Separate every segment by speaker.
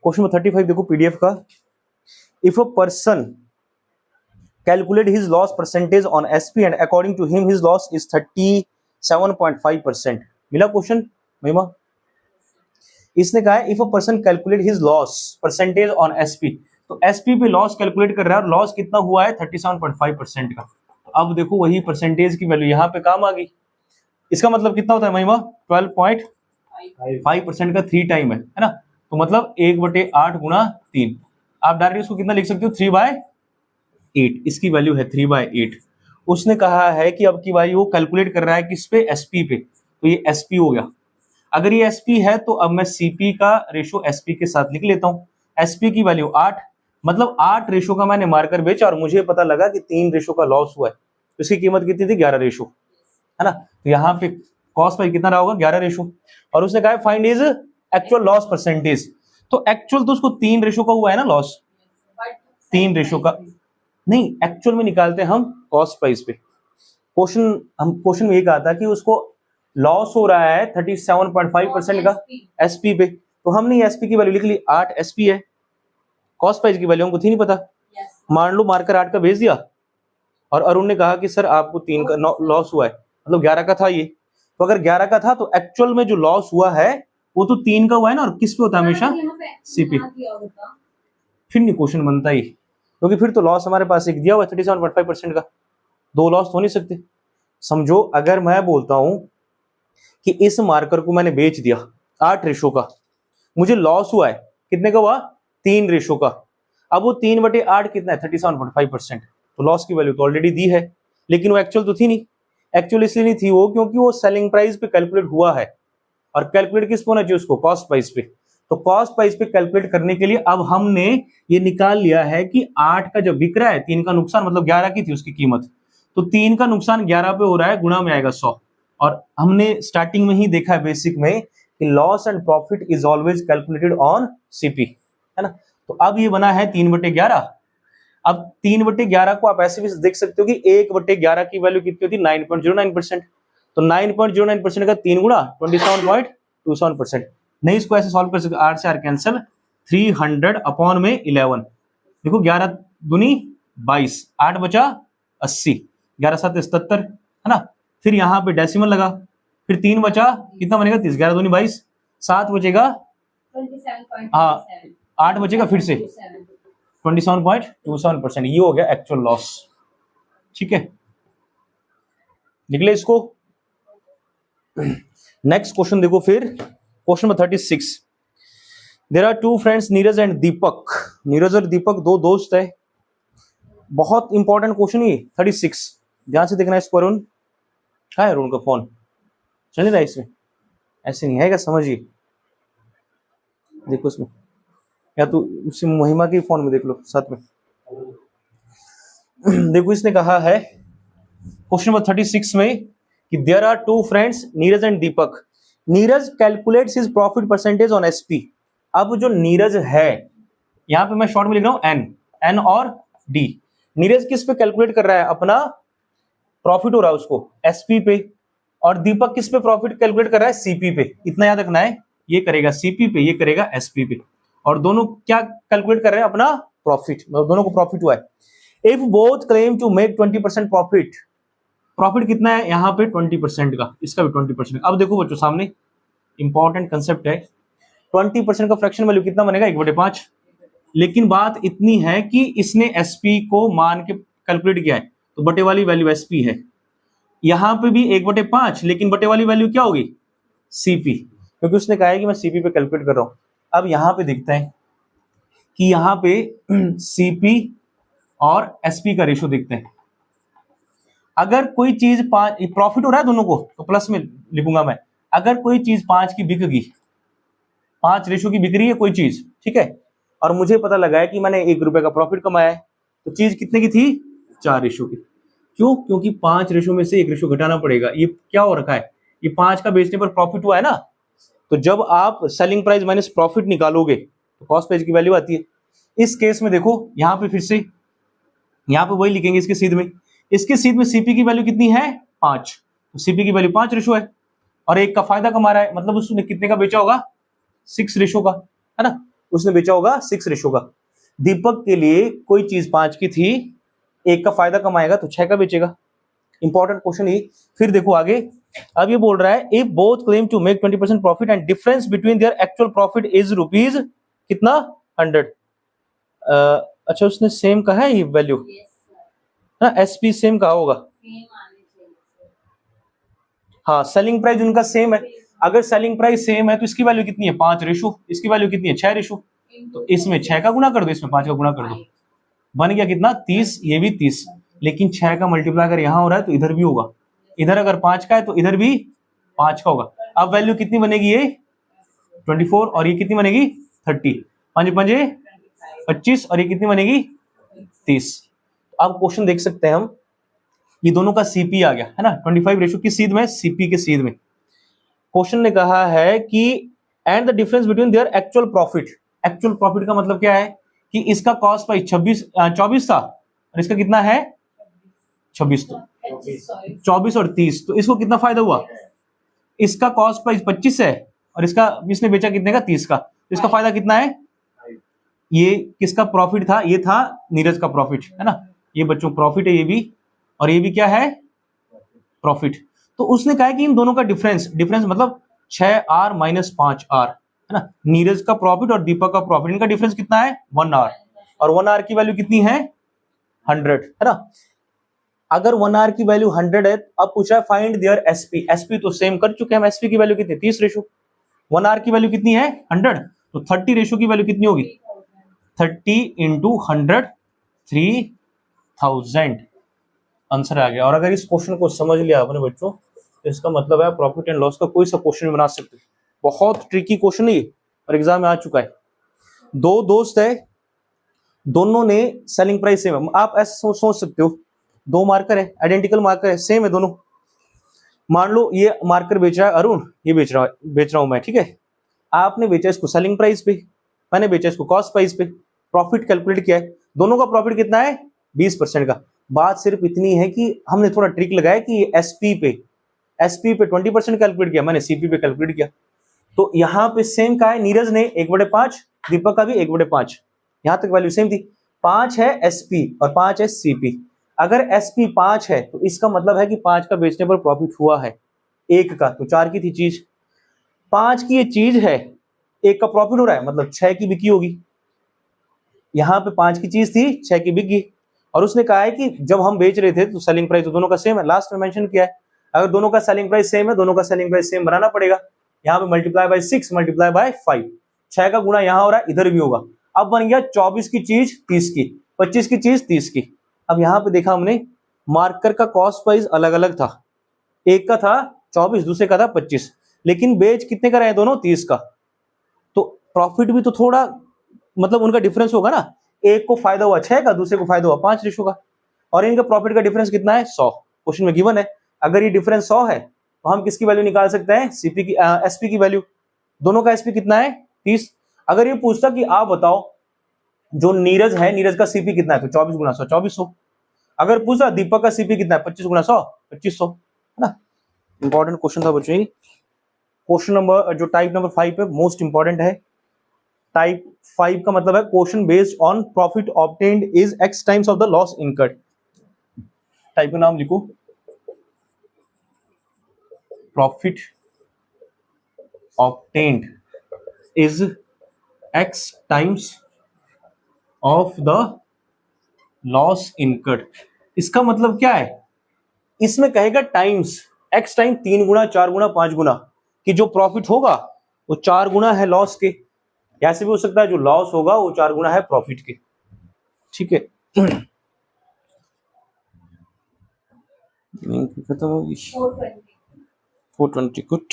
Speaker 1: Question number 35 देखो PDF का। If a person calculate his loss percentage on SP and according to him his loss is 37.5%। मिला question Mahima? इसने कहा है if a person calculate his loss percentage on SP, तो SP पे loss calculate कर रहा है और लॉस कितना हुआ है 37.5% का। अब देखो वही परसेंटेज की वैल्यू यहाँ पे काम आ गई। इसका मतलब कितना होता है महिमा? 12.5% का 3 टाइम है ना, तो मतलब 1/8 गुणा 3। आप डायरेक्ट इसको कितना लिख सकते हो? 3/8। इसकी वैल्यू है 3/8। उसने कहा है कि अब की बारी वो कैलकुलेट कर रहा है किस पे? एसपी पे, तो ये एसपी हो गया। अगर ये एसपी है तो अब मैं सीपी का रेशो एसपी के साथ लिख लेता हूं। एसपी की वैल्यू 8, मतलब 8 रेशो का मैंने मार्कर बेचा और मुझे पता लगा कि 3 रेशो का लॉस हुआ है, तो इसकी कीमत कितनी थी? 11 रेशो, है ना। तो यहाँ पे कॉस्ट प्राइस कितना रहा होगा? 11 रेशो। और उसने कहा find is actual loss percentage, तो एक्चुअल तो उसको 3 रेशो का हुआ है ना लॉस, 3 रेशो का नहीं, एक्चुअल में निकालते हैं हम कॉस्ट प्राइस पे। क्वेश्चन में ये कहा था कि उसको लॉस हो रहा है 37.5% का एसपी पे, तो हमने एसपी की वैल्यू लिख ली 8 एसपी है। कॉस्ट प्राइस की वैल्यू हमको थी नहीं पता, मान लो मार्कर 8 का भेज दिया और अरुण ने कहा कि सर आपको 3 का लॉस हुआ है, मतलब 11 का था ये, तो अगर 11 का था तो एक्चुअल में जो लॉस हुआ है वो तो 3 का हुआ है ना, और किस पे होता है हमेशा? सीपी। फिर नहीं क्वेश्चन बनता ही, क्योंकि फिर तो लॉस हमारे पास एक दिया हुआ है 37.5% का, 2 लॉस हो नहीं सकते। समझो अगर मैं बोलता हूं कि इस मार्कर को मैंने बेच दिया 8 रेशो का, मुझे लॉस हुआ है कितने का हुआ? 3 रेशो का। अब वो 3/8 कितना है? 37.5%। तो लॉस की वैल्यू तो ऑलरेडी दी है, लेकिन वो एक्चुअल तो थी नहीं। एक्चुअल इसलिए नहीं थी वो क्योंकि वो सेलिंग प्राइस पे कैलकुलेट हुआ है, और कैलकुलेट किस पे होना चाहिए उसको? कॉस्ट प्राइस पे। तो कॉस्ट प्राइस पे कैलकुलेट करने के लिए अब हमने ये निकाल लिया है कि 8 का जब बिक रहा है, 3 का नुकसान, मतलब 11 की थी उसकी कीमत, तो 3 का नुकसान 11 पे हो रहा है, गुणा में आएगा 100। और हमने स्टार्टिंग में ही देखा है बेसिक में कि loss and profit is always calculated on CP, है ना। तो अब ये बना है 3/11। अब 3/11 को आप ऐसे भी देख सकते हो कि 1/11 की वैल्यू कितनी होती है? 9.09%। तो 9.09% का 3 गुणा 27.27%। नहीं इसको ऐसे सॉल्व कर सकते, 8 से 8 कैंसिल, 300 अपॉन में 11। देखो 11 दूनी 22, 8 बचा 80, 11 7 77, है ना। फिर यहाँ पे डेसिमल लगा, फिर 3 बचा, कितना बनेगा? 30, 11 दूनी 22, 7 बचेगा, हाँ 8 बचेगा फिर से 27.27%। ये हो गया एक्चुअल लॉस, ठीक है, निकले इसको। नेक्स्ट क्वेश्चन देखो फिर, question number 36। There are 2 friends Neeraj and Deepak. Neeraj और दीपक 2 दोस्त है। बहुत इंपॉर्टेंट क्वेश्चन ये 36, ध्यान से देखना इसको। अरुण कहाँ है? अरुण का फोन चल नहीं रहा इसमें, ऐसे नहीं है क्या? समझिए, देखो इसमें, या तो उसी महिमा के फोन में देख लो साथ में। देखो इसने कहा है क्वेश्चन नंबर 36 में कि there are 2 friends Neeraj and Deepak. Neeraj calculates his profit percentage on SP. अब जो नीरज है, यहां पे मैं शॉर्ट में लिख रहा हूं एन और डी। नीरज किस पे कैलकुलेट कर रहा है? अपना प्रॉफिट हो रहा है उसको एसपी पे, और दीपक किस पे प्रॉफिट कैलकुलेट कर रहा है? सीपी पे। इतना याद रखना है, ये करेगा सीपी पे, ये करेगा एसपी पे, और दोनों क्या कैलकुलेट कर रहे हैं? अपना प्रॉफिट, मतलब दोनों को प्रॉफिट हुआ है। If both claim to make 20% profit, profit कितना है यहाँ पे? 20% का, इसका भी 20%। अब देखो बच्चों सामने इंपॉर्टेंट कंसेप्ट है, 20% का फ्रैक्शन वैल्यू कितना बनेगा? 1/5। लेकिन बात इतनी है कि इसने एसपी को मान के कैलकुलेट किया है, तो बटे वाली वैल्यू एसपी है। यहां पे भी 1/5, लेकिन बटे वाली वैल्यू क्या होगी? सीपी, क्योंकि उसने कहा है कि मैं सीपी पे कैलकुलेट कर रहा हूं। अब यहां पे देखते हैं कि यहां पे सीपी और एसपी का रेशो देखते हैं। अगर कोई चीज 5 प्रॉफिट हो रहा है दोनों को, तो प्लस में लिखूंगा मैं। अगर कोई चीज 5 की बिक गई, 5 रेशो की बिक रही है कोई चीज, ठीक है, और मुझे पता लगा है कि मैंने 1 रुपए का प्रॉफिट कमाया है, तो चीज कितने की थी? 4 रेशो की। क्यों? क्योंकि 5 रेशो में से 1 रेशो घटाना पड़ेगा। ये क्या हो रखा है? ये 5 का बेचने पर प्रॉफिट हुआ है ना, तो जब आप सेलिंग प्राइस माइनस प्रॉफिट निकालोगे तो कॉस्ट प्राइस की वैल्यू आती है। इस केस में देखो यहाँ पे फिर से यहाँ पे वही लिखेंगे इसके सीध में। इसके सीध में सीपी की वैल्यू कितनी है? 5, तो सीपी की वैल्यू 5 रेशो है, और 1 का फायदा कमा रहा है, मतलब उसने कितने का बेचा होगा? 6 रेशो का, है ना। उसने बेचा होगा 6 का। दीपक के लिए कोई चीज 5 की थी, 1 का फायदा कमाएगा तो 6 का बेचेगा। इंपॉर्टेंट क्वेश्चन ये। फिर देखो आगे, अब ये बोल रहा है if both claim to make 20% profit and difference between their actual profit is rupees कितना 100। अच्छा उसने सेम कहा है ये वैल्यू, हाँ एसपी सेम कहा होगा, हाँ सेलिंग प्राइस उनका सेम है। अगर सेलिंग प्राइस सेम है तो इसकी वैल्यू कितनी है 5 इसकी वैल्यू कितनी है 6 तो इसमें 6 का गुना कर दो, इसमें 5 का गुना कर दो, बन गया कितना 30, ये भी 30। लेकिन 6 का मल्टीप्लाई अगर यहाँ हो रहा है तो इधर भी होगा, इधर अगर 5 का है तो इधर भी 5 का होगा। अब वैल्यू कितनी बनेगी ये 24 और ये कितनी बनेगी 30, 5 पंजे 25 और ये कितनी बनेगी 30। अब क्वेश्चन देख सकते हैं हम, ये दोनों का सीपी आ गया है ना 25 की सीध में, सीपी के सीध में। क्वेश्चन ने कहा है कि and the difference between their actual profit. Actual profit का मतलब क्या है कि इसका कॉस्ट प्राइस 24 था और इसका कितना है 26, तो 24 और 30, तो इसको कितना फायदा हुआ, इसका कॉस्ट प्राइस 25 है और इसका इसने बेचा कितने का 30 का, तो इसका फायदा कितना है, ये किसका प्रॉफिट था, ये था नीरज का प्रॉफिट है ना, ये बच्चों प्रॉफिट है ये भी, और ये भी क्या है प्रॉफिट। तो उसने कहा कि इन दोनों का डिफरेंस, डिफरेंस मतलब 6R माइनस 5R है ना, नीरज का प्रॉफिट और दीपक का प्रॉफिट, इनका डिफरेंस कितना है 1R, और 1R की वैल्यू कितनी है 100 है ना। अगर 1R की वैल्यू 100 है, अब पूछा है फाइंड देयर एसपी। एसपी तो सेम कर चुके हैं हम, एसपी की वैल्यू कितनी 30 1R की वैल्यू कितनी है 100, तो 30 की वैल्यू कितनी होगी 30 इंटू 100 3000 आंसर आ गया। और अगर इस क्वेश्चन को समझ लिया अपने बच्चों तो इसका मतलब है प्रॉफिट एंड लॉस का कोई सा क्वेश्चन बना सकते, बहुत ट्रिकी क्वेश्चन है और एग्जाम में आ चुका है। दो दोस्त है, दोनों ने सेलिंग प्राइस सेम है, आप ऐसा सोच सकते हो दो मार्कर है, आइडेंटिकल मार्कर है, सेम है दोनों। मान लो ये मार्कर बेच रहा है अरुण, ये बेच रहा हूं मैं, ठीक है, आपने बेचा इसको सेलिंग प्राइस पे, मैंने बेचा इसको कॉस्ट प्राइस पे, प्रॉफिट कैलकुलेट किया है, दोनों का प्रॉफिट कितना है 20% का। बात सिर्फ इतनी है कि हमने थोड़ा ट्रिक लगाया कि एसपी पे 20% कैलकुलेट किया, मैंने सीपी पे कैलकुलेट किया। तो यहाँ पे सेम का है, नीरज ने 1/5, दीपक का भी 1/5, यहां तक वैल्यू सेम थी। 5 है एसपी और 5 है सीपी। अगर एसपी 5 है तो इसका मतलब है कि 5 का बेचने पर प्रॉफिट हुआ है, 1 का तो 4 की थी चीज, 5 की ये चीज है, 1 का प्रॉफिट हो रहा है मतलब 6 की बिकी होगी। यहाँ पे 5 की चीज थी 6 की बिकी, और उसने कहा है कि जब हम बेच रहे थे तो सेलिंग प्राइस तो दोनों का सेम है, लास्ट में मेंशन किया है। अगर दोनों का सेलिंग प्राइस सेम है, दोनों का सेलिंग प्राइस सेम बनाना पड़ेगा। यहाँ पे मल्टीप्लाई बाय 6 मल्टीप्लाई बाय 5, 6 का गुणा यहाँ हो रहा है इधर भी होगा। अब बन गया 24 की चीज 30 की, 25 की चीज 30 की। अब यहाँ पे देखा हमने मार्कर का कॉस्ट प्राइस अलग अलग था, एक का था 24, दूसरे का था 25, लेकिन बेच कितने का रहे दोनों 30 का, तो प्रॉफिट भी तो थोड़ा मतलब उनका डिफरेंस होगा ना, एक को फायदा हुआ 6 का, दूसरे को फायदा हुआ 5 का, और इनका प्रॉफिट का डिफरेंस कितना है 100, क्वेश्चन में गिवन है। अगर ये डिफरेंस 100 है तो हम किसकी वैल्यू निकाल सकते हैं सीपी की, एसपी की वैल्यू। दोनों का एसपी कितना है 30। अगर ये पूछता कि आप बताओ जो नीरज है, नीरज का सीपी कितना है, तो 24 गुना 100 2400। अगर पूछा दीपक का सीपी कितना है 25 गुना 100 2500 है ना। इंपॉर्टेंट क्वेश्चन था बच्चों। क्वेश्चन नंबर जो टाइप नंबर 5 है मोस्ट इंपॉर्टेंट है। टाइप 5 का मतलब है question based on profit obtained is x times of the loss incurred. Type का नाम लिखो, profit obtained is x times of the loss incurred. इसका मतलब क्या है, इसमें कहेगा टाइम्स, एक्स टाइम 3 गुना 4 गुना 5 गुना, कि जो प्रॉफिट होगा वो 4 गुना है लॉस के, ऐसे भी हो सकता है जो लॉस होगा वो 4 गुना है प्रॉफिट के, ठीक है। खत्म होगी 420 गुड।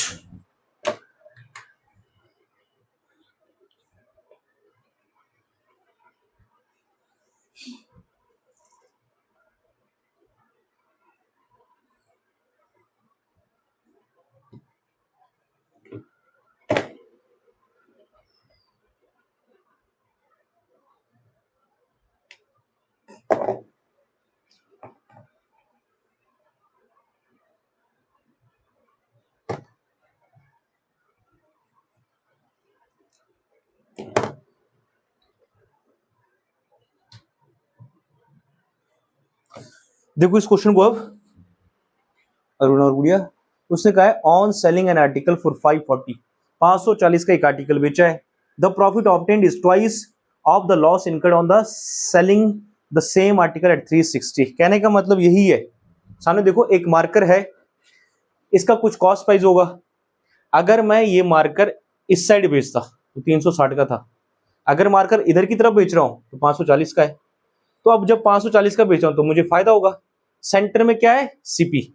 Speaker 1: देखो इस क्वेश्चन को अब, अरुण और गुड़िया, उसने कहा है on selling an article for 540, 540 का एक आर्टिकल बेचा है, the profit obtained is twice of the loss incurred on the selling the same article at 360। कहने का मतलब यही है, सामने देखो एक मार्कर है, इसका कुछ कॉस्ट प्राइस होगा, अगर मैं ये मार्कर इस साइड बेचता तो 360 का था, अगर मार्कर इधर की तरफ बेच रहा हूं तो 540 का है। तो अब जब 540 का बेच रहा हूं तो मुझे फायदा होगा। सेंटर में क्या है, सीपी,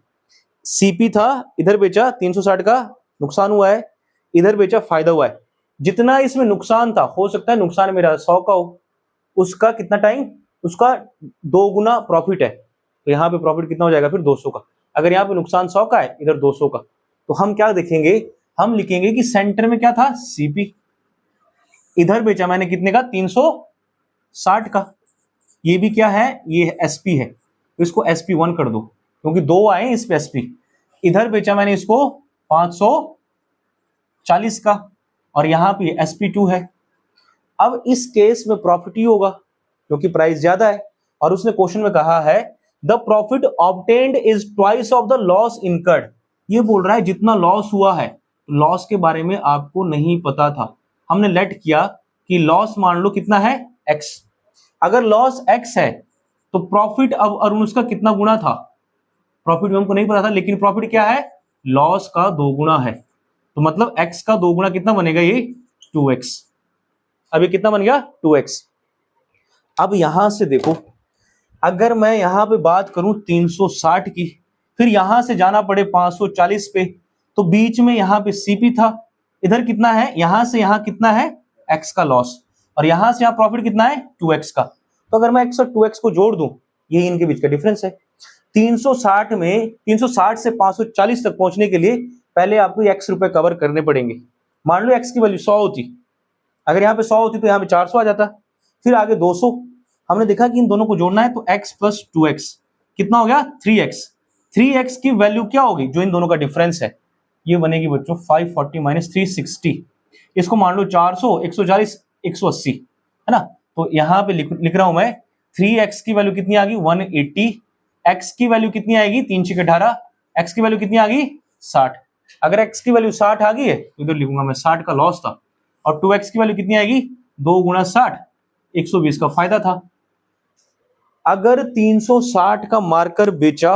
Speaker 1: सीपी था, इधर बेचा 360 का, नुकसान हुआ है, इधर बेचा फायदा हुआ है। जितना इसमें नुकसान था, हो सकता है नुकसान मेरा 100 का हो, उसका कितना टाइम, उसका 2 गुना प्रॉफिट है, तो यहाँ पे प्रॉफिट कितना हो जाएगा फिर 200 का। अगर यहाँ पे नुकसान 100 का है, इधर 200 का, तो हम क्या देखेंगे, हम लिखेंगे कि सेंटर में क्या था, सीपी, इधर बेचा मैंने कितने का, 360 का, ये भी क्या है, ये एसपी है, तो इसको SP1 कर दो, क्योंकि 2 आए इस पे एसपी। इधर बेचा मैंने इसको 540 का, और यहां पे SP2 है। अब इस केस में प्रॉफिट ही होगा, क्योंकि प्राइस ज्यादा है, और उसने क्वेश्चन में कहा है the profit obtained is twice of the loss incurred. ये बोल रहा है जितना लॉस हुआ है, लॉस के बारे में आपको नहीं पता था, हमने लेट किया कि लॉस मान लो कितना है, x। अगर लॉस x है तो प्रॉफिट अब अरुण उसका कितना गुना था, प्रॉफिट हमको नहीं पता था, लेकिन प्रॉफिट क्या है, लॉस का 2 गुना है, तो मतलब x का 2 गुना कितना बनेगा, ये 2x। अब ये कितना बन गया, 2x। अब यहां से देखो, अगर मैं यहां पे बात करूं 360 की, फिर यहां से जाना पड़े 540 पे, तो बीच में यहां पे सीपी था, इधर कितना है, यहां से यहां कितना है, x का लॉस, और यहां से यहां प्रॉफिट कितना है, 2x का। तो अगर मैं x और 2x को जोड़ दूं, ये इनके बीच का डिफरेंस है। 360 में 360 से 540 तक पहुंचने के लिए पहले आपको x रुपए कवर करने पड़ेंगे। मान लो x की वैल्यू 100 होती, अगर यहाँ पे 100 होती तो यहाँ पे 400 आ जाता, फिर आगे 200। हमने देखा कि इन दोनों को जोड़ना है, तो x प्लस 2x कितना हो गया, 3x। 3x की वैल्यू क्या होगी, जो इन दोनों का डिफरेंस है, ये बनेगी बच्चों 540 माइनस 360। इसको मान लो 400, 140, 180, है ना। तो यहाँ पे लिख रहा हूं मैं, 3x की वैल्यू कितनी आ गई, 180। x की वैल्यू कितनी आएगी, 3 6 18, x की वैल्यू कितनी आ गई, 60। अगर x की वैल्यू 60 आ गई है तो इधर लिखूंगा मैं 60 का लॉस था, और 2x की वैल्यू कितनी आएगी, 2 गुना 60, 120 का फायदा था। अगर 360 का मार्कर बेचा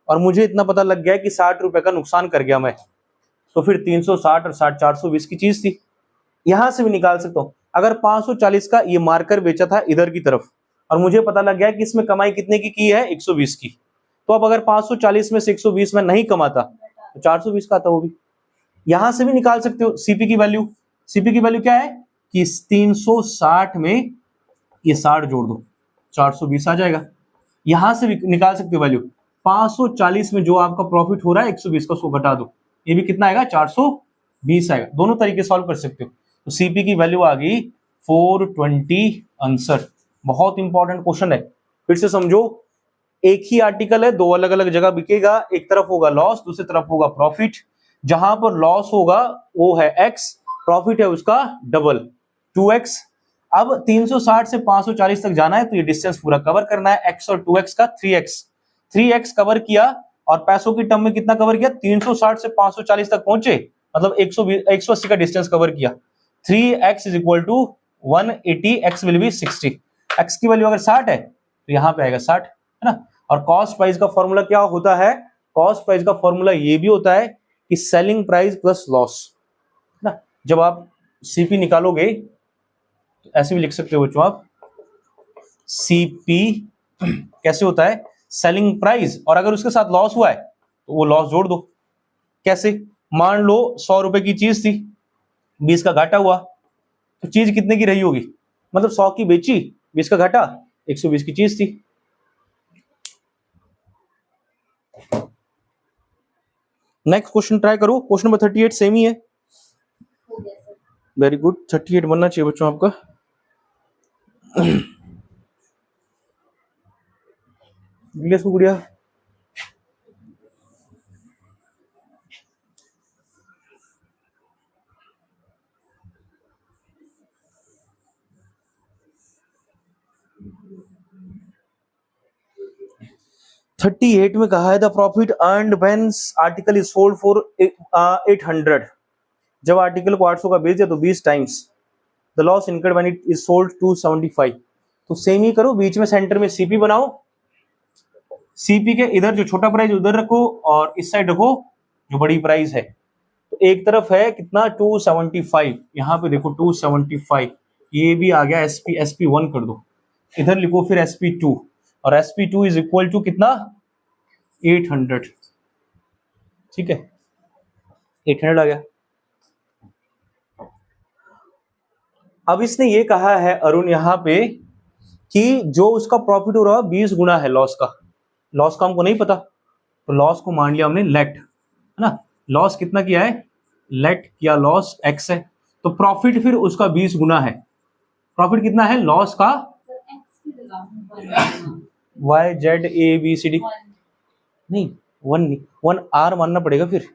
Speaker 1: और मुझे इतना पता लग गया कि 60 रुपए का नुकसान कर गया मैं, तो फिर 360 और 60 420 की चीज थी, यहां से भी निकाल सकता हूं। अगर 540 का ये मार्कर बेचा था इधर की तरफ, और मुझे पता लग गया कि इसमें कमाई कितने की है, 120 की, तो अब अगर 540 में से 120 में नहीं कमाता तो 420 का आता, वो भी यहां से भी निकाल सकते हो। सीपी की वैल्यू, सीपी की वैल्यू क्या है कि 360 में ये 60 जोड़ दो, 420 आ जाएगा। यहां से भी निकाल सकते हो वैल्यू, 540 में जो आपका प्रॉफिट हो रहा है 120 का, उसको घटा दो, ये भी कितना आएगा, 420 आएगा। दोनों तरीके सॉल्व कर सकते हो। तो सीपी की वैल्यू आ गई 420 आंसर। बहुत इंपॉर्टेंट क्वेश्चन है, फिर से समझो, एक ही आर्टिकल है, दो अलग अलग जगह बिकेगा, एक तरफ होगा लॉस, दूसरी तरफ होगा प्रॉफिट। जहां पर लॉस होगा वो है x, प्रॉफिट है उसका डबल 2x। अब 360 से 540 तक जाना है, तो ये डिस्टेंस पूरा कवर करना है, x और 2x का 3x, 3x कवर किया, और पैसों की टर्म में कितना कवर किया, 360 से 540 तक पहुंचे, मतलब 180 का डिस्टेंस कवर किया। 3x is equal to 180, x will be 60। x की वैल्यू अगर 60 है तो यहां पे आएगा 60, है ना। और कॉस्ट प्राइस का फॉर्मूला क्या होता है, कॉस्ट प्राइस का फॉर्मूला ये भी होता है कि सेलिंग प्राइस प्लस लॉस, है ना। जब आप सीपी निकालोगे तो ऐसे भी लिख सकते हो बच्चों आप, सीपी कैसे होता है, सेलिंग प्राइस, और अगर उसके साथ लॉस हुआ है तो वो लॉस जोड़ दो। कैसे, मान लो 100 रुपए की चीज थी, 20 का घाटा हुआ, तो चीज कितने की रही होगी, मतलब 100 की बेची, 20 का घाटा, 120 की चीज थी। नेक्स्ट क्वेश्चन ट्राई करो, क्वेश्चन नंबर 38 सेम ही है। वेरी गुड, 38 बनना चाहिए बच्चों आपका। इंग्लिश को गुड़िया, 38 में कहा है the profit earned when article is sold for 800, जब आर्टिकल को 800 का बेच दिया तो 20 times, the loss incurred when it is sold 275। तो सेम ही करो, बीच में सेंटर में सीपी बनाओ, सीपी के इधर जो छोटा प्राइस उधर रखो और इस साइड रखो जो बड़ी प्राइस है। तो एक तरफ है कितना 275, यहाँ पे देखो 275, ये भी आ गया एसपी, SP1 कर दो, इधर लिखो फिर SP2, और SP2 इज इक्वल टू कितना 800, ठीक है 800 आ गया। अब इसने ये कहा है अरुण यहाँ पे कि जो उसका प्रॉफिट हो रहा है 20 गुना है लॉस का, लॉस का हमको नहीं पता, तो लॉस को मान लिया हमने लेट, है ना, लॉस कितना किया है, लेट किया लॉस x है, तो प्रॉफिट फिर उसका 20 गुना है, प्रॉफिट कितना है लॉस का YZABCD, नहीं 1 नहीं, 1 R मानना पड़ेगा फिर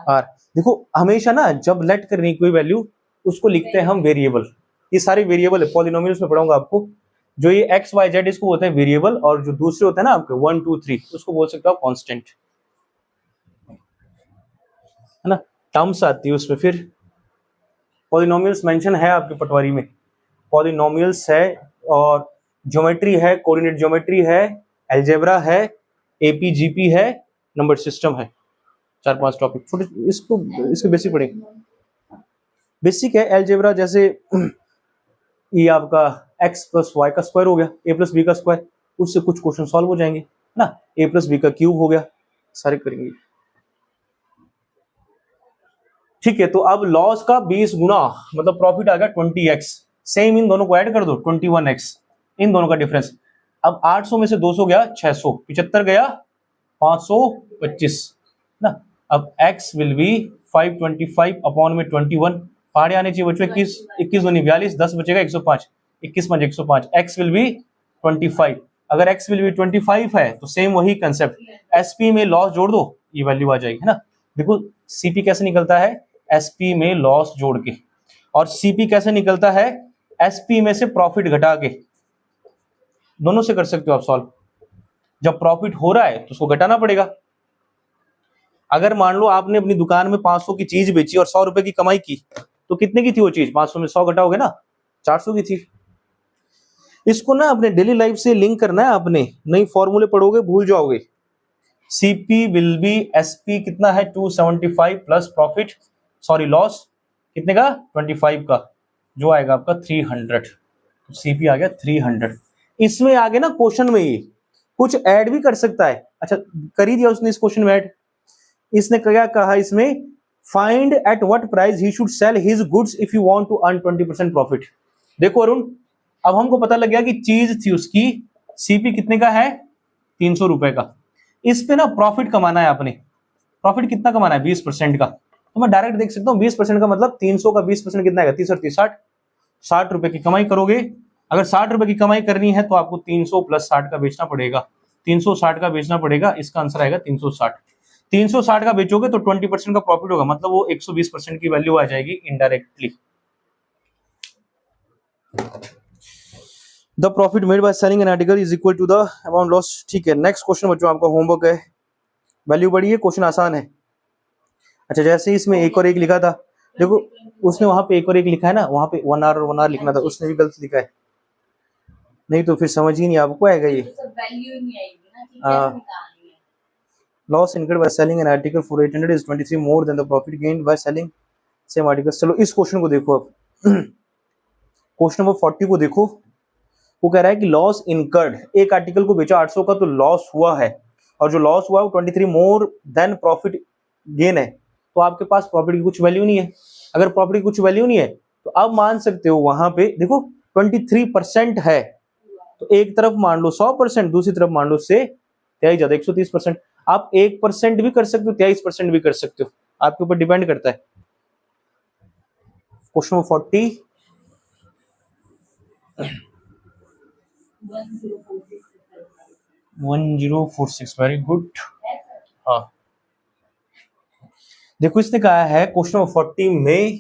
Speaker 1: R। देखो हमेशा ना जब लेट करनी कोई वैल्यू उसको लिखते हैं हम वेरिएबल, ये सारे वेरिएबल है, पॉलिनोमियल्स में पढ़ाऊंगा आपको, जो ये x y z इसको बोलते हैं वेरिएबल, और जो दूसरे होते हैं ना आपके 1 2 3 उसको बोल सकते हो कांस्टेंट, है ना, टर्म्स आती है उसमें। फिर पॉलिनोमियल्स मेंशन है आपके पटवारी में, पॉलिनोमियल्स है और ज्योमेट्री है, कोऑर्डिनेट ज्योमेट्री है, अलजेब्रा है, एपीजीपी है, नंबर सिस्टम है, 4-5 टॉपिक छोटे, इसको बेसिक पढ़ेंगे, बेसिक है अलजेब्रा, जैसे ये आपका x प्लस वाई का स्क्वायर हो गया, a प्लस बी का स्क्वायर, उससे कुछ क्वेश्चन सॉल्व हो जाएंगे ना, a प्लस बी का क्यूब हो गया, सारे करेंगे, ठीक है। तो अब लॉस का 20 गुना मतलब प्रॉफिट आ गया 20x, सेम इन दोनों को ऐड कर दो 21x, इन दोनों का डिफरेंस, अब 800 में से 200 गया 600, 75 गया 525 ना, अब x विल बी 525 अपॉन में 21, पहाड़े आने चाहिए बच्चों, 21 21 दूनी 42, 10 बचेगा 105, 21 5 105, x विल बी 25, अगर x विल बी 25 है तो सेम वही कंसेप्ट, SP में लॉस जोड़ दो ये वैल्यू आ जाएगी, है ना। देखो CP कैसे निकलता है, SP में लॉस जोड़ के, और CP कैसे निकलता है, SP में से प्रॉफिट घटा के, दोनों से कर सकते हो आप सॉल्व, जब प्रॉफिट हो रहा है तो उसको घटाना पड़ेगा। अगर मान लो आपने अपनी दुकान में 500 की चीज बेची और 100 रुपए की कमाई की, तो कितने की थी वो चीज, 500 में 100 घटाओगे ना 400 की थी। इसको ना अपने डेली लाइफ से लिंक करना है आपने, नई फॉर्मूले पढ़ोगे भूल जाओगे। CP विल बी SP कितना है 275 प्लस प्रॉफिट, सॉरी लॉस कितने का 25 का, जो आएगा आपका 300, तो CP आ गया 300। इसमें आगे ना क्वेश्चन में ये कुछ ऐड भी कर सकता है, अच्छा कर ही दिया उसने इस क्वेश्चन में ऐड, इसने क्या कहा इसमें, find at what price he should sell his goods if you want to earn 20% profit. देखो अरुण, अब हमको पता लग गया कि चीज थी उसकी, CP कितने का है 300 रुपए का, इस पे ना प्रॉफिट कमाना है आपने, प्रॉफिट कितना कमाना है 20% का, तो मैं डायरेक्ट देख सकता हूँ 20% का मतलब 300 का 20% कितना आएगा 30 और 30 60 रुपए की कमाई करोगे। अगर 60 रुपए की कमाई करनी है तो आपको 300 प्लस 60 का बेचना पड़ेगा, 360 का बेचना पड़ेगा, इसका आंसर आएगा 360। 360 का बेचोगे तो 20% का प्रॉफिट होगा, मतलब वो 120% की वैल्यू आ जाएगी indirectly. The profit made by selling an article is equal to the amount loss, ठीक है। नेक्स्ट क्वेश्चन बच्चों आपका होमवर्क है, वैल्यू बड़ी है, क्वेश्चन आसान है। अच्छा जैसे इसमें एक और एक लिखा था, देखो उसने वहां पे एक और एक लिखा है ना, वहां पे 1 आवर और 1 आवर लिखना था, उसने भी गलत लिखा है, नहीं तो फिर समझ ही नहीं आपको आएगा ये, loss incurred by selling an article for 800 is 23 more then the profit gained by selling same article. चलो इस क्वेश्चन को देखो, अब क्वेश्चन नंबर 40 को देखो, वो कह रहा है कि लॉस इनकर्ड, एक आर्टिकल को बेचा 800 का तो लॉस हुआ है, और जो लॉस हुआ है वो 23 मोर देन प्रॉफिट गेन है, तो आपके पास प्रॉफिट की कुछ वैल्यू नहीं है। अगर प्रॉफिट की कुछ वैल्यू नहीं है तो आप मान सकते हो वहां पे देखो 23% है, तो एक तरफ मान लो 100%, दूसरी तरफ मान लो से 130%, आप 1% भी कर सकते हो 23% भी कर सकते हो, आपके ऊपर डिपेंड करता है। Question number 40 1046, very good. हाँ देखो इसने कहा है क्वेश्चन नंबर 40 में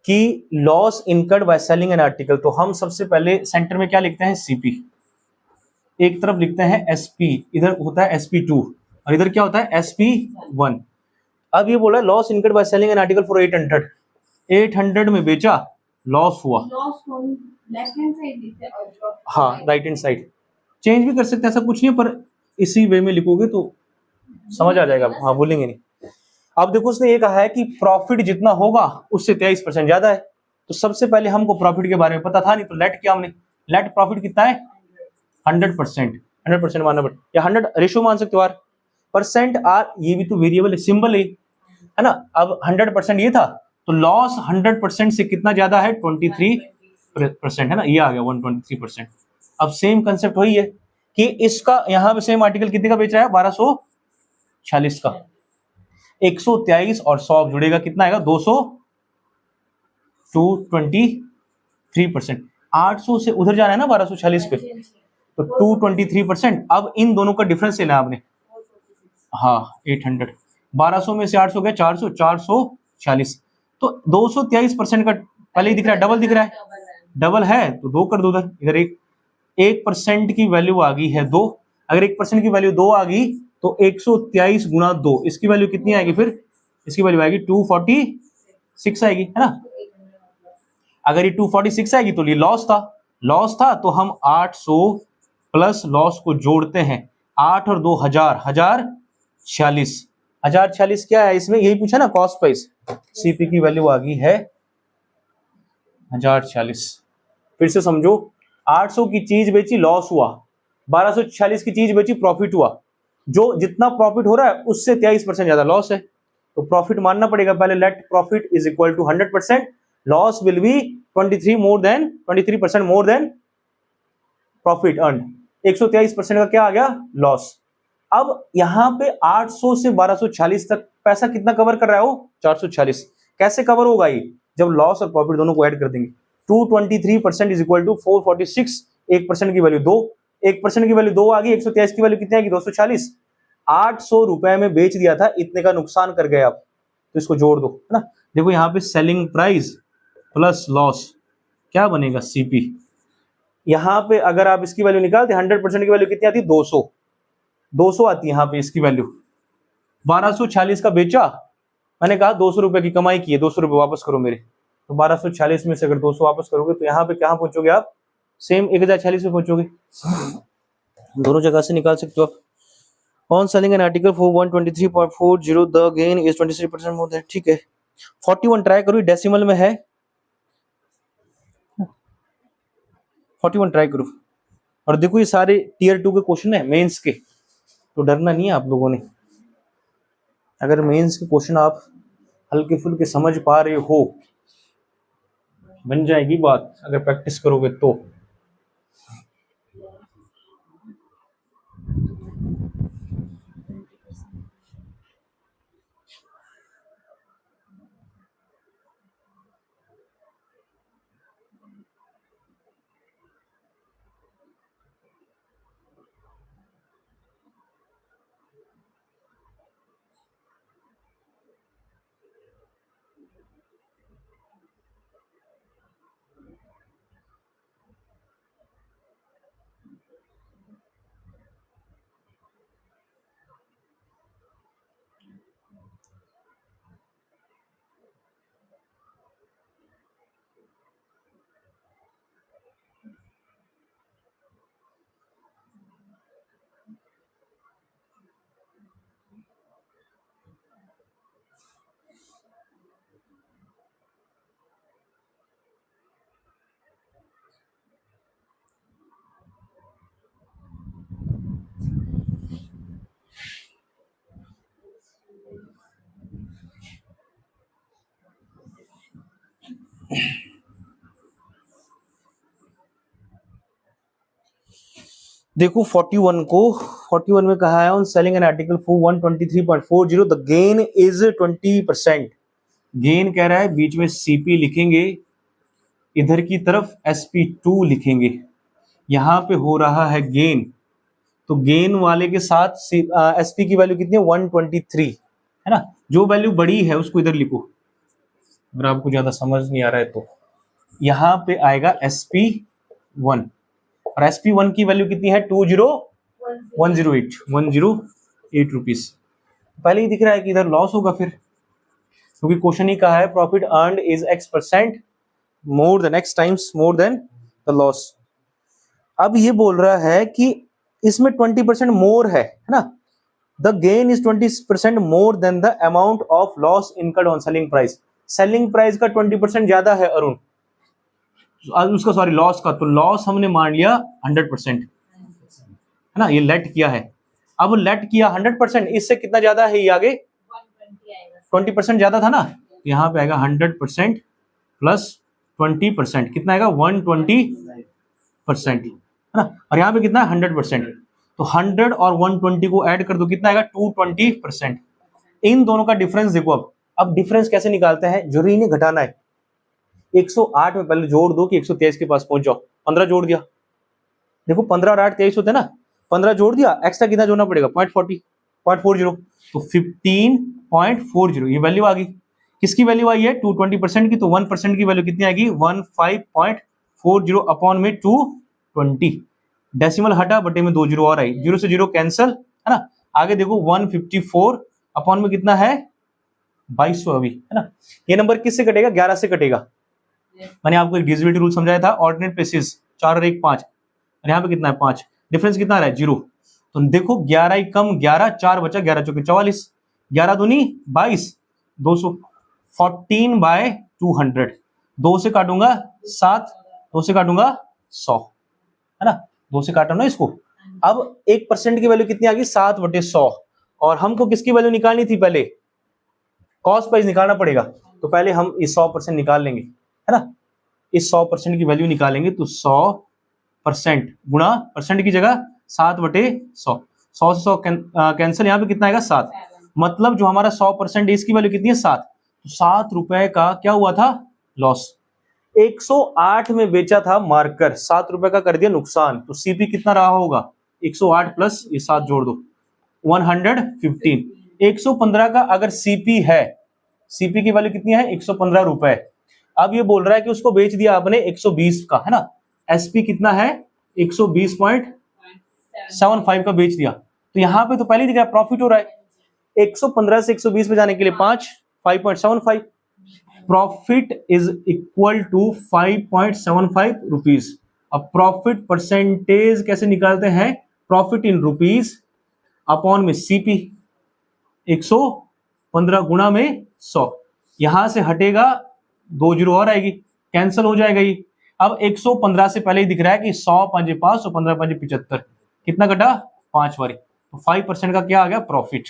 Speaker 1: कि loss incurred by selling an article, तो हम सबसे पहले सेंटर में क्या लिखते हैं CP, एक तरफ लिखते हैं SP, इधर होता है SP2 और इधर क्या होता है SP1। अब ये बोला loss incurred by selling an article for 800, 800 में बेचा, लॉस हुआ। हाँ राइट हैंड साइड चेंज भी कर सकते हैं, ऐसा कुछ नहीं है, पर इसी वे में लिखोगे तो समझ आ जाएगा। हाँ बोलेंगे नहीं। अब देखो उसने ये कहा है कि प्रॉफिट जितना होगा उससे 23% ज्यादा है। तो सबसे पहले हमको प्रॉफिट के बारे में पता था नहीं, तो लेट किया हमने, लेट प्रॉफिट कितना है 100%, 100% मानना पड़े या 100 रेशियो मान सकते हो यार, परसेंट आर ये भी तो वेरिएबल है, सिंबल है ना। अब 100% ये था, तो लॉस 100% से कितना ज्यादा है 23% है ना, ये आ गया 123%। अब सेम कंसेप्ट वही है कि इसका यहाँ पे सेम आर्टिकल कितने का बेच रहा है 1246 का, 123 और 100 जुड़ेगा कितना आएगा 200, 223%। 800 से उधर जाना है ना 1246 पे, तो 223%। अब इन दोनों का डिफरेंस लेना आपने, हाँ 800, 1200 में से 800 गया 400, 440, तो 223% का पहले ही दिख रहा है, डबल दिख रहा है, डबल है तो 2 कर दो उधर, इधर 1% की वैल्यू आ गई है 2, अगर 1% की वैल्यू 2 आ गई तो 123 गुणा 2, इसकी वैल्यू कितनी आएगी, फिर इसकी वैल्यू आएगी 246 आएगी, है ना। अगर ये 246 आएगी तो ये लॉस था, लॉस था तो हम 800 प्लस लॉस को जोड़ते हैं, 8 और 2 1000, 1046, 1046 क्या है इसमें, यही पूछा ना कॉस्ट प्राइस, सीपी की वैल्यू आ गई है 1046। फिर से समझो, 800 की चीज बेची लॉस हुआ, 1246 की चीज बेची प्रॉफिट हुआ, जो जितना प्रॉफिट हो रहा है उससे 23% ज्यादा लॉस है, तो प्रॉफिट मानना पड़ेगा पहले, let profit is equal to 100%, loss will be 23% more than profit earn, 123% का क्या आ गया लॉस। अब यहां पे 800 से 1240 तक पैसा कितना कवर कर रहा है वो 440, कैसे कवर होगा ये, जब लॉस और प्रॉफिट दोनों को ऐड कर देंगे। 223% इज इक्वल टू 446, 1% की वैल्यू 2, 1% की वैल्यू 2 आ गई, 123 की वैल्यू कितनी आएगी 240, 800 रुपए में बेच दिया था, इतने का नुकसान कर गए आप, तो इसको जोड़ दो, है ना। देखो यहाँ पे सेलिंग प्राइस प्लस लॉस क्या बनेगा सीपी, यहाँ पे अगर आप इसकी वैल्यू निकालते 100% की वैल्यू कितनी आती है 200, 200 आती है यहाँ पे इसकी वैल्यू, 1240 का बेचा, मैंने कहा 200 रुपए की कमाई की है, 200 रुपए वापस करो मेरे, तो 1240 में से अगर 200 वापस करोगे तो यहाँ पे कहाँ पहुंचोगे आप, सेम 1040 में पहुंचोगे, दोनों जगह से निकाल सकते हो आप। On selling an article for 123.40 the gain is 23% more then, ठीक है। 41 ट्राई करो, डेसिमल में है, 41 ट्राई करो, और देखो ये सारे टियर 2 के क्वेश्चन है मेंस के, तो डरना नहीं है आप लोगों ने, अगर मेंस के क्वेश्चन आप हल्के फुल्के समझ पा रहे हो, बन जाएगी बात अगर प्रैक्टिस करोगे तो। देखो 41 में कहा है on selling an article for 123.40 the gain is 20%, gain कह रहा है, बीच में सीपी लिखेंगे, इधर की तरफ SP2 लिखेंगे, यहां पे हो रहा है गेन, तो गेन वाले के साथ SP की वैल्यू कितनी है 123, है ना, जो वैल्यू बड़ी है उसको इधर लिखो, अगर आपको ज्यादा समझ नहीं आ रहा है तो यहाँ पे आएगा SP1, और SP1 की वैल्यू कितनी है 108 रुपीज। पहले ही दिख रहा है कि इधर लॉस होगा फिर, क्योंकि क्वेश्चन ही कहा है profit earned is x% more than x times more than the loss. अब ये बोल रहा है कि इसमें 20% मोर है ना, the gain is 20% more than the amount of loss incurred on selling price. Selling price का 20% ज्यादा है अरुण, उसका सॉरी लॉस का, तो लॉस हमने मान लिया 100% है ना, ये लेट किया है। अब लेट किया 100%, इससे कितना ज्यादा है ये आगे 20% ज्यादा था ना, यहाँ पे आएगा 100% प्लस 20%, कितना आएगा 120% है ना, और यहाँ पे कितना है 100%, तो 100 और 120 को ऐड कर दो, कितना आएगा 220%। इन दोनों का डिफरेंस देखो। अब डिफरेंस कैसे निकालते हैं, जरूरी नहीं घटाना है, 108 में पहले जोड़ दो कि 123 के पास पहुंच जाओ, 15 जोड़ दिया, देखो 15 और 8 23 होते हैं ना, 15 जोड़ दिया, एक्स्ट्रा कितना जोड़ना पड़ेगा 0.40 तो 15.40 ये वैल्यू आ गई। किसकी वैल्यू आई है 220% की, तो 1% की वैल्यू कितनी आएगी 15.40 अपॉन में 220, डेसिमल हटा बटे में 2 जीरो और आई, 0 से 0 कैंसल है ना। आगे देखो 154 अपॉन में कितना है 2200 अभी है ना। ये नंबर किससे कटेगा 11 से कटेगा। मैंने आपको एक डिविजिबिलिटी रूल समझाया था, ऑर्डिनेट प्लेसेस 4 और 1 5, और यहाँ पे कितना है 5, डिफरेंस कितना आ रहा है 0। तो देखो 11 ही कम 11, 4 बचा, 11 चौके 44, 11 दूनी 22, 200, 14/200, 2 से काटूंगा 7, 2 से काटूंगा 100 है ना, 2 से काटा ना इसको। अब 1% की वैल्यू कितनी आ गई 7/100, और हमको किसकी वैल्यू निकालनी थी, पहले कॉस्ट प्राइस निकालना पड़ेगा, तो पहले हम इस 100% निकाल लेंगे है ना, इस 100% की वैल्यू निकालेंगे, तो 100% गुणा परसेंट की जगह 7/100, 100 से 100 कैंसिल, यहाँ पे कितना आएगा 7, मतलब जो हमारा 100% इसकी वैल्यू कितनी है 7, तो 7 रुपए का क्या हुआ था लॉस। 108 में बेचा था मार्कर, 7 रुपए का कर दिया नुकसान, तो सीपी कितना रहा होगा 108 प्लस ये 7 जोड़ दो 115। 115 का अगर सीपी है, सीपी की वैल्यू कितनी है 115 रुपए। अब ये बोल रहा है कि उसको बेच दिया आपने 120 का है ना, एसपी कितना है 120.75 का बेच दिया, तो यहाँ पे तो पहले दिख रहा है प्रॉफिट हो रहा है। 115 से 120 में जाने के लिए 5.75, profit is equal to 5.75 rupees. अब प्रॉफिट परसेंटेज कैसे निकालते हैं, प्रॉफिट इन रुपीज अपॉन में सीपी, 115 गुणा में 100, यहां से हटेगा 2 जीरो और आएगी, कैंसिल हो जाएगा ये। अब 115 से पहले ही दिख रहा है कि 100 5 500 15 5 75, कितना कटा 5 बारी, तो 5% का क्या आ गया प्रॉफिट,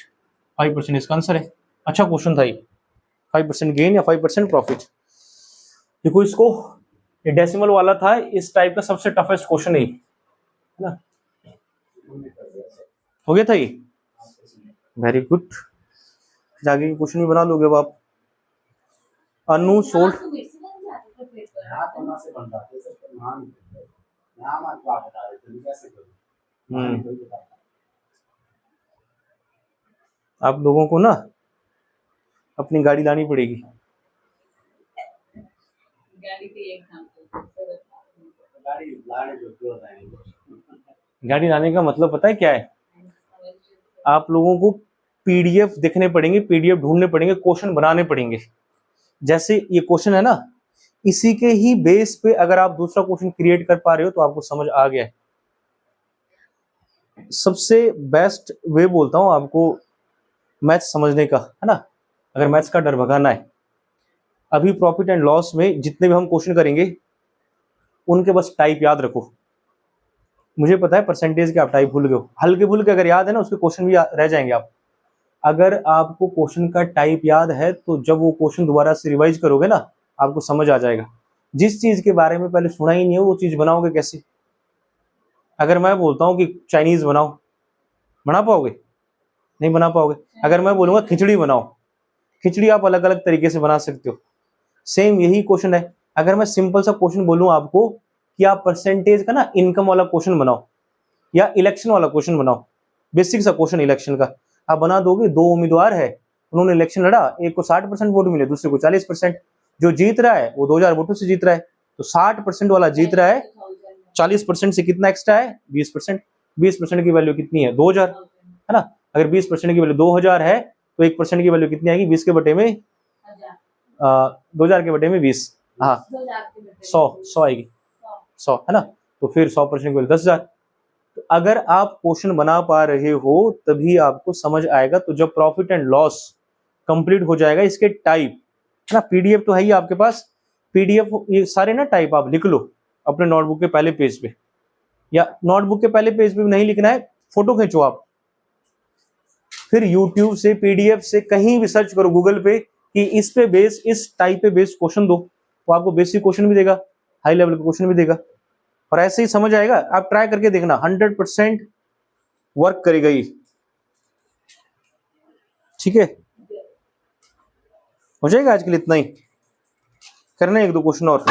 Speaker 1: 5% इसका आंसर है। अच्छा क्वेश्चन था ये, 5% गेन या 5% प्रॉफिट। देखो इसको, ये डेसिमल वाला था, इस टाइप का सबसे टफेस्ट क्वेश्चन है ना, हो गया था ये, वेरी गुड। आगे क्वेश्चन भी बना लोगे अब आप। अनु सोल्ड आप लोगों को ना अपनी गाड़ी लानी पड़ेगी। गाड़ी लाने का मतलब पता है क्या है, आप लोगों को पीडीएफ देखने पड़ेंगे, पीडीएफ ढूंढने पड़ेंगे, क्वेश्चन बनाने पड़ेंगे। जैसे ये क्वेश्चन है ना, इसी के ही बेस पे अगर आप दूसरा क्वेश्चन क्रिएट कर पा रहे हो तो आपको समझ आ गया है। सबसे बेस्ट वे बोलता हूं आपको मैथ्स समझने का है ना, अगर मैथ्स का डर भगाना है, अभी प्रॉफिट एंड लॉस में जितने भी हम क्वेश्चन करेंगे उनके बस टाइप याद रखो। मुझे पता है परसेंटेज के आप टाइप भूल गए हो, हल्के फुल्के अगर याद है ना उसके क्वेश्चन भी रह जाएंगे आप। अगर आपको क्वेश्चन का टाइप याद है तो जब वो क्वेश्चन दोबारा से रिवाइज करोगे ना आपको समझ आ जाएगा। जिस चीज के बारे में पहले सुना ही नहीं है वो चीज बनाओगे कैसे। अगर मैं बोलता हूँ कि चाइनीज बनाओ, बना पाओगे? नहीं बना पाओगे। अगर मैं बोलूंगा खिचड़ी बनाओ, खिचड़ी आप अलग अलग तरीके से बना सकते हो। सेम यही क्वेश्चन है। अगर मैं सिंपल सा क्वेश्चन बोलूं आपको कि आप परसेंटेज का ना इनकम वाला क्वेश्चन बनाओ या इलेक्शन वाला क्वेश्चन बनाओ, बेसिक सा क्वेश्चन इलेक्शन का, आप बना दोगे। 2 उम्मीदवार है, उन्होंने इलेक्शन लड़ा, एक को 60% वोट मिले, दूसरे को 40%। जो जीत रहा है वो 2000 वोटों से जीत रहा है, तो 60% वाला जीत रहा है 40% से कितना एक्स्ट्रा है 20%। 20% की वैल्यू कितनी है 2000, है ना। अगर 20% की वैल्यू 2000 है तो 1% की वैल्यू कितनी आएगी 20 के बटे में 2000 के बटे में 20, हाँ 100 आएगी 100, है ना। तो फिर 100% की वैल्यू 10,000। तो अगर आप क्वेश्चन बना पा रहे हो तभी आपको समझ आएगा। तो जब प्रॉफिट एंड लॉस कंप्लीट हो जाएगा, इसके टाइप, है ना, पीडीएफ तो है ही आपके पास, पीडीएफ ये सारे ना टाइप आप लिख लो अपने नोटबुक के पहले पेज पे, या नोटबुक के पहले पेज पे भी नहीं लिखना है, फोटो खींचो आप, फिर यूट्यूब से पीडीएफ से कहीं भी सर्च करो गूगल पे कि इस पे बेस, इस टाइप पे बेस क्वेश्चन दो, वो आपको बेसिक क्वेश्चन भी देगा, हाई लेवल के क्वेश्चन भी देगा, और ऐसे ही समझ आएगा। आप ट्राई करके देखना, 100% वर्क करेगा ये, ठीक है। हो जाएगा आज के लिए इतना ही, करना है 1-2 क्वेश्चन और।